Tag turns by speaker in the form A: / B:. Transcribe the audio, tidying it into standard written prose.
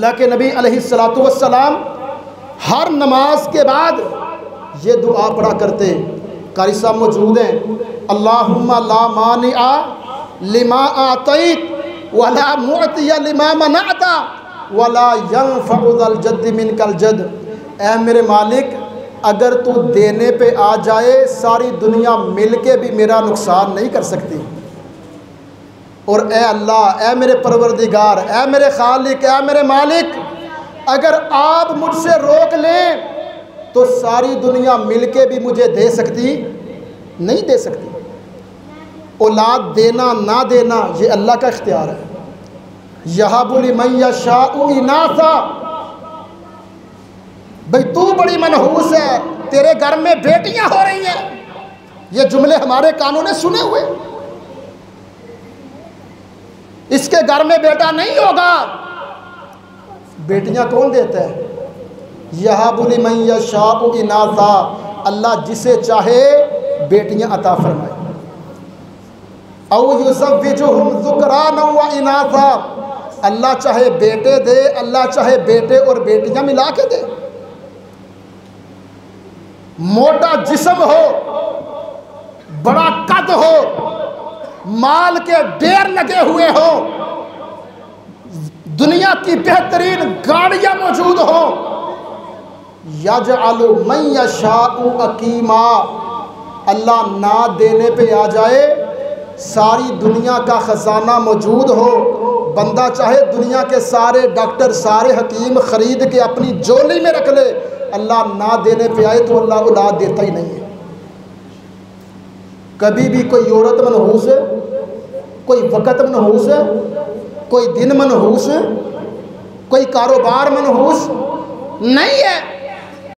A: अल्लाह के नबी अलैहिस्सलातु वस्सलाम हर नमाज के बाद ये दुआ पढ़ा करते। कारी साहब मौजूद हैं। अल्लाहुम्मा ला मानिआ लिमा आतैत वला मुअतिया लिमा मनाता वला यनफउ ज़ल जद्द मिनकल जद्द। ऐ मेरे मालिक, अगर तू देने पे आ जाए सारी दुनिया मिल के भी मेरा नुकसान नहीं कर सकती। और ए अल्लाह, ए मेरे परवरदिगार, ए मेरे खालिक, ए मेरे मालिक, अगर आप मुझसे रोक लें तो सारी दुनिया मिलके भी मुझे दे सकती नहीं दे सकती। औलाद देना ना देना ये अल्लाह का इख्तियार है। यहाबु लिमन यशाउ इनासा। भाई तू बड़ी मनहूस है, तेरे घर में बेटियां हो रही हैं, ये जुमले हमारे कानों ने सुने हुए। इसके घर में बेटा नहीं होगा। बेटियां कौन देता है? यहाबु लिमन यशाउ इनासा। अल्लाह जिसे चाहे बेटियां अता फरमाए। औ युज़व्विजुहुम ज़ुकराना व इनासा। अल्लाह चाहे बेटे दे, अल्लाह चाहे बेटे और बेटियां मिला के दे। मोटा जिस्म हो, बड़ा कद हो, माल के ढेर लगे हुए हो, दुनिया की बेहतरीन गाड़ियां मौजूद हो, यजअलु मन यशाउ अकीमा। अल्लाह ना देने पे आ जाए, सारी दुनिया का ख़जाना मौजूद हो, बंदा चाहे दुनिया के सारे डॉक्टर सारे हकीम ख़रीद के अपनी झोली में रख ले, अल्लाह ना देने पे आए तो अल्लाह औलाद देता ही नहीं है। कभी भी कोई औरत मनहूस है, कोई वक़्त मनहूस है, कोई दिन मनहूस है, कोई कारोबार मनहूस नहीं है।